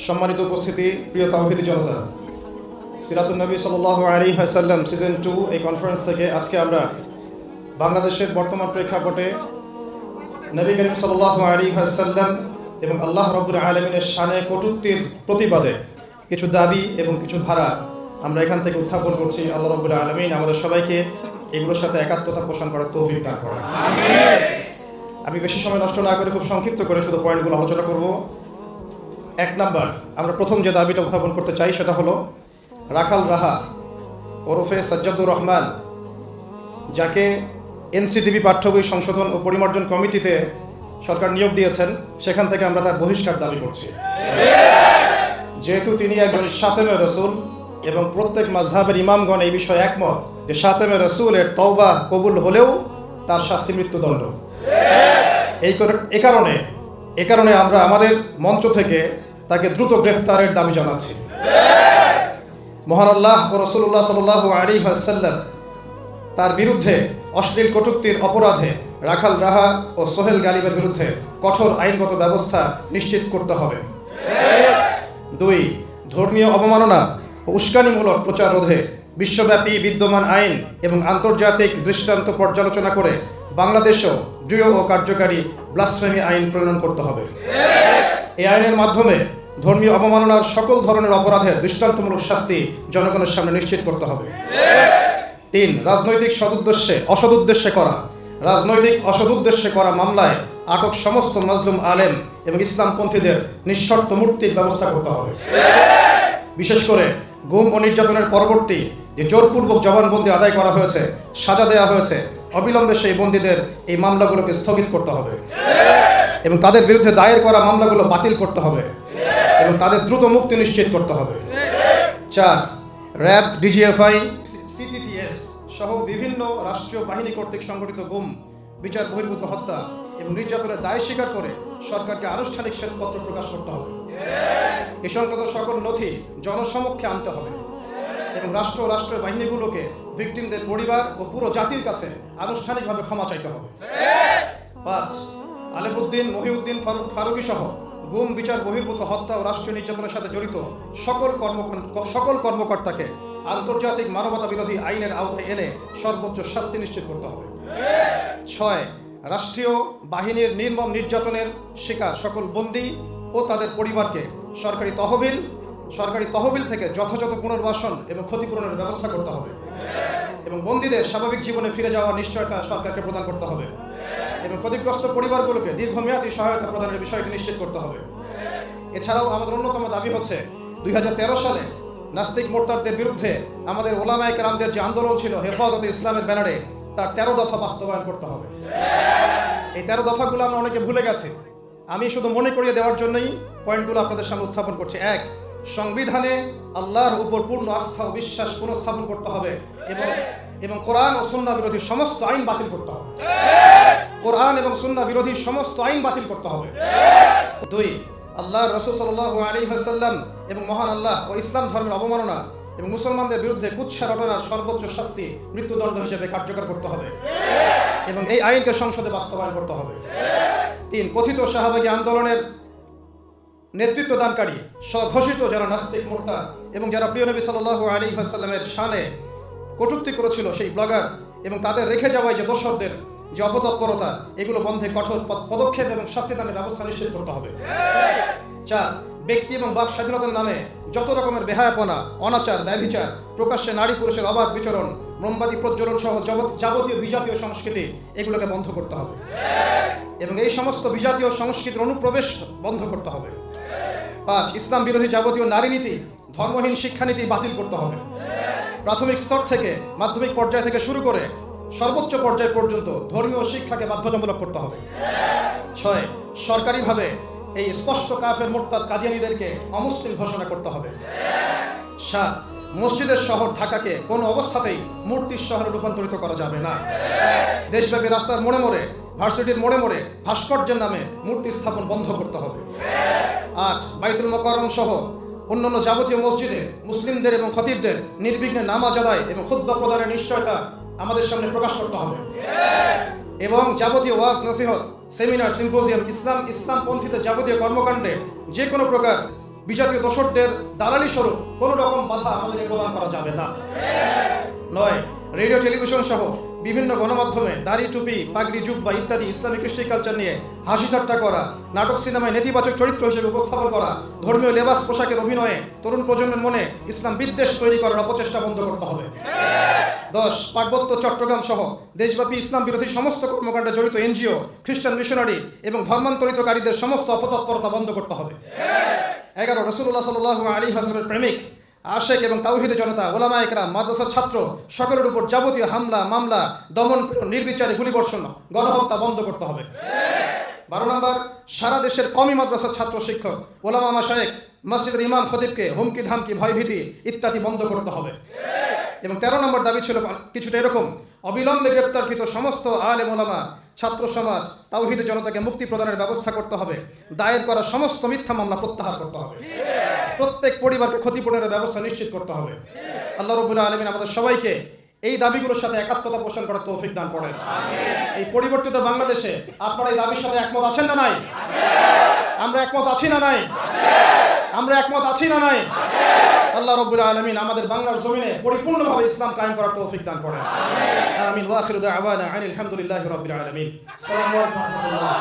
সম্মানিত উপস্থিতি, প্রিয় তাওহীদি জনতা, সিরাতুন নবী সাল্লাল্লাহু আলাইহি ওয়াসাল্লাম সিজন 2 এই কনফারেন্স থেকে আজকে আমরা বাংলাদেশের বর্তমান প্রেক্ষাপটে নবী করিম সাল্লাল্লাহু আলাইহি ওয়াসাল্লাম এবং আল্লাহ রাব্বুল আলামিনের শানে কটূক্তির প্রতিবাদে কিছু দাবি এবং কিছু ধারা আমরা এখান থেকে উত্থাপন করছি। আল্লাহ রাব্বুল আলামিন আমাদের সবাইকে এগুলোর সাথে একাত্মতা পোষণ করার তৌফিক দান করেন। আমি বেশি সময় নষ্ট না করে খুব সংক্ষিপ্ত করে শুধু পয়েন্টগুলো আলোচনা করব। 1 নাম্বার, আমরা প্রথম যে দাবিটা উত্থাপন করতে চাই সেটা হলো রাখাল রাহা ওরফে সাজ্জাদুর রহমান, যাকে এনসিটিভি পাঠ্য বই সংশোধন ও পরিমার্জন কমিটিতে সরকার নিয়োগ দিয়েছেন, সেখান থেকে আমরা তার বহিষ্কার দাবি করছি। যেহেতু তিনি একজন শাতেমে রসুল এবং প্রত্যেক মাযহাবের ইমামগণ এই বিষয়ে একমত যে শাতেমে রসুলের তওবা কবুল হলেও তার শাস্তি মৃত্যুদণ্ড। এই কারণে আমরা আমাদের মঞ্চ থেকে তাকে দ্রুত গ্রেফতারের দাবি জানাচ্ছি। মহান আল্লাহ ও রাসূলুল্লাহ সাল্লাল্লাহু আলাইহি ওয়াসাল্লাম তার বিরুদ্ধে অশ্লীল কটূক্তির অপরাধে রাখাল রাহা ও সোহেল গালিবের বিরুদ্ধে কঠোর আইনগত ব্যবস্থা নিশ্চিত করতে হবে। 2, ধর্মীয় অবমাননা ও উস্কানিমূলক প্রচার রোধে বিশ্বব্যাপী বিদ্যমান আইন এবং আন্তর্জাতিক দৃষ্টান্ত পর্যালোচনা করে বাংলাদেশেও দৃঢ় ও কার্যকারী ব্লাসফেমি আইন প্রণয়ন করতে হবে। এই আইনের মাধ্যমে ধর্মীয় অবমাননার সকল ধরনের অপরাধের দৃষ্টান্তমূলক শাস্তি জনগণের সামনে নিশ্চিত করতে হবে। 3, রাজনৈতিক অসৎ উদ্দেশ্যে করা মামলায় আটক সমস্ত মাজলুম আলেম এবং ইসলামপন্থীদের নিঃশর্ত মুক্তির ব্যবস্থা করতে হবে। বিশেষ করে গুম ও নির্যাতনের পরবর্তী যে জোরপূর্বক জবানবন্দি আদায় করা হয়েছে, সাজা দেওয়া হয়েছে, অবিলম্বে সেই বন্দীদের এই মামলাগুলোকে স্থগিত করতে হবে এবং তাদের বিরুদ্ধে দায়ের করা মামলাগুলো বাতিল করতে হবে এবং তাদের দ্রুত মুক্তি নিশ্চিত করতে হবে। 4, র্যাব, ডিজিএফআই, সিটিটিএস সহ বিভিন্ন রাষ্ট্রীয় বাহিনী কর্তৃক সংগঠিত গুম, বিচার বহির্ভূত হত্যা এবং নির্যাতনের দায় স্বীকার করে সরকারকে আনুষ্ঠানিক শ্বেতপত্র প্রকাশ করতে হবে। এই সংক্রান্ত সকল নথি জনসমক্ষে আনতে হবে এবং রাষ্ট্রের বাহিনীগুলোকে ভিকটিমদের পরিবার ও পুরো জাতির কাছে আনুষ্ঠানিকভাবে ক্ষমা চাইতে হবে। 5, আলেমউদ্দিন, মহিউদ্দিন, ফারুকী সহ গুম, বিচার বহির্ভূত হত্যা ও রাষ্ট্রীয় নির্যাতনের সাথে জড়িত সকল কর্মকর্তাকে আন্তর্জাতিক মানবতা বিরোধী আইনের আওতায় এনে সর্বোচ্চ শাস্তি নিশ্চিত করতে হবে। 6, রাষ্ট্রীয় বাহিনীর নির্মম নির্যাতনের শিকার সকল বন্দী ও তাদের পরিবারকে সরকারি তহবিল থেকে যথাযথ পুনর্বাসন এবং ক্ষতিপূরণের ব্যবস্থা করতে হবে এবং বন্দীদের স্বাভাবিক জীবনে ফিরে যাওয়ার নিশ্চয়তা সরকারকে প্রদান করতে হবে এবং ক্ষতিগ্রস্ত পরিবারগুলোকে দীর্ঘমেয়াদী সহায়তা প্রদানের বিষয়টি নিশ্চিত করতে হবে। এছাড়াও আমাদের অন্যতম দাবি হচ্ছে 2013 সালে নাস্তিক মোরতাদদের বিরুদ্ধে আমাদের ওলামায়ে কেরামদের যে আন্দোলন ছিল হেফাজতে ইসলামের ব্যানারে, তার 13 দফা বাস্তবায়ন করতে হবে। এই 13 দফাগুলো আমরা অনেকে ভুলে গেছি। আমি শুধু মনে করিয়ে দেওয়ার জন্যই পয়েন্টগুলো আপনাদের সামনে উত্থাপন করছি। 1, সংবিধানে আল্লাহর উপর পূর্ণ আস্থা ও বিশ্বাস পুনঃস্থাপন করতে হবে এবং কোরআন ও সুন্নাহ বিরোধী সমস্ত আইন বাতিল করতে হবে। কোরআন এবং সুন্নাহ বিরোধী সমস্ত আইন বাতিল করতে হবে। 2, আল্লাহর রাসূল সাল্লাল্লাহু আলাইহি ওয়াসাল্লাম এবং মহান আল্লাহ ও ইসলাম ধর্মের অবমাননা এবং মুসলমানদের বিরুদ্ধে কুৎসা রটনার সর্বোচ্চ শাস্তি মৃত্যুদণ্ড হিসেবে কার্যকর করতে হবে এবং এই আইনকে সংসদে বাস্তবায়ন করতে হবে। 3, কথিত শাহবাগী আন্দোলনের নেতৃত্ব দানকারী স্বঘোষিত যারা নাস্তিক মোরতাদ এবং যারা প্রিয় নবী সাল্লাল্লাহু আলাইহি ওয়াসাল্লামের শানে কটূক্তি করেছিল, সেই ব্লগার এবং তাদের রেখে যাওয়ায় যে দোষরদের যে অপতৎপরতা, এগুলো বন্ধে কঠোর পদক্ষেপ এবং শাস্তিদানের ব্যবস্থা নিশ্চিত করতে হবে। 4, ব্যক্তি এবং বাক স্বাধীনতার নামে যত রকমের বেহায়াপনা, অনাচার, ব্যভিচার, প্রকাশ্যে নারী পুরুষের অবাধ বিচরণ, মোমবাতি প্রজ্বলন সহ যাবতীয় বিজাতীয় সংস্কৃতি, এগুলোকে বন্ধ করতে হবে এবং এই সমস্ত বিজাতীয় সংস্কৃতির অনুপ্রবেশ বন্ধ করতে হবে। 5, ইসলাম বিরোধী যাবতীয় নারী নীতি, ধর্মহীন শিক্ষানীতি বাতিল করতে হবে। প্রাথমিক স্তর থেকে মাধ্যমিক পর্যায় থেকে শুরু করে সর্বোচ্চ পর্যায় পর্যন্ত ধর্মীয় শিক্ষাকে বাধ্যতামূলক করতে হবে। 6, সরকারিভাবে এই স্পষ্ট কাফের মুরতাদ কাদিয়ানীদেরকে অমুসলিম ঘোষণা করতে হবে। 7, মসজিদের শহর ঢাকাকে কোনো অবস্থাতেই মূর্তির শহরে রূপান্তরিত করা যাবে না। দেশব্যাপী রাস্তার মোড়ে মোড়ে, ভার্সিটির মোড়ে মোড়ে ভাস্কর্যের নামে মূর্তি স্থাপন বন্ধ করতে হবে। 8, বাইতুল মুকাররম সহ অন্যান্য যাবতীয় মসজিদে মুসলিমদের এবং খতিবদের নির্বিঘ্নে নামাজ আদায় এবং খুতবা প্রদানের নিশ্চয়তা আমাদের সামনে প্রকাশ করতে হবে এবং যাবতীয় ওয়াজ, নসিহত, সেমিনার, সিম্পোজিয়াম, ইসলামপন্থীদের যাবতীয় কর্মকাণ্ডে যে কোনো প্রকার বিজাতীয় দোসরদের দালালি স্বরূপ কোনো রকম বাধা আমাদেরকে প্রদান করা যাবে না। নয়, রেডিও টেলিভিশন সহ বিভিন্ন গণমাধ্যমে দাড়ি টুপি পাগড়ি জুব্বা ইত্যাদি ইসলামিক কৃষ্টি কালচার নিয়ে হাসি ঠাট্টা করা, নাটক সিনেমায় নেতিবাচক চরিত্র হিসেবে উপস্থাপন করা, ধর্মীয় লেবাস পোশাকের অভিনয়ে তরুণ প্রজন্মের মনে ইসলাম বিদ্বেষ তৈরি করার অপচেষ্টা বন্ধ করতে হবে। 10, পার্বত্য চট্টগ্রাম সহ দেশব্যাপী ইসলাম বিরোধী সমস্ত কর্মকাণ্ডে জড়িত এনজিও, খ্রিস্টান মিশনারি এবং ধর্মান্তরিতকারীদের সমস্ত অপতৎপরতা বন্ধ করতে হবে। 11, রাসূলুল্লাহ সাল্লাল্লাহু আলাইহি ওয়াসাল্লামের প্রেমিক, আশেক এবং তাওহীদের জনতা, ওলামা ইকরাম, মাদ্রাসার ছাত্র সকলের উপর যাবতীয় হামলা, মামলা, দমন, নির্বিচারে গুলিবর্ষণ, গণহত্যা বন্ধ করতে হবে। 12 নম্বর, সারা দেশের কওমি মাদ্রাসার ছাত্র শিক্ষক, ওলামা মাশায়েখ, মসজিদের ইমাম খতিবকে হুমকি ধামকি ভয়ভীতি ইত্যাদি বন্ধ করতে হবে। এবং 13 নম্বর দাবি ছিল কিছুটা এরকম: অবিলম্বে গ্রেপ্তারকৃত সমস্ত আলেম ওলামা, ছাত্র সমাজ, তাওহীদের জনতাকে মুক্তি প্রদানের ব্যবস্থা করতে হবে। দায়ের করা সমস্ত মিথ্যা মামলা প্রত্যাহার করতে হবে। প্রত্যেক পরিবারকে ক্ষতিপূরণের ব্যবস্থা নিশ্চিত করতে হবে। আল্লাহ রাব্বুল আলামিন আমাদের সবাইকে এই দাবিগুলোর সাথে একাত্মতা পোষণ করার তৌফিক দান করেন। এই পরিবর্তিত বাংলাদেশে আপনারা এই দাবির সাথে একমত আছেন না নাই? আমরা একমত আছি না নাই? আমরা একমত আছি না নাই? আল্লাহ রাব্বুল আলামিন আমাদের বাংলার জমিনে পরিপূর্ণভাবে ইসলাম কায়েম করার তৌফিক দান করেন। আমিন। ওয়া আখিরু দাওয়ানা আনিল হামদুলিল্লাহি রাব্বিল আলামিন। আসসালামু আলাইকুম ওয়া রাহমাতুল্লাহ।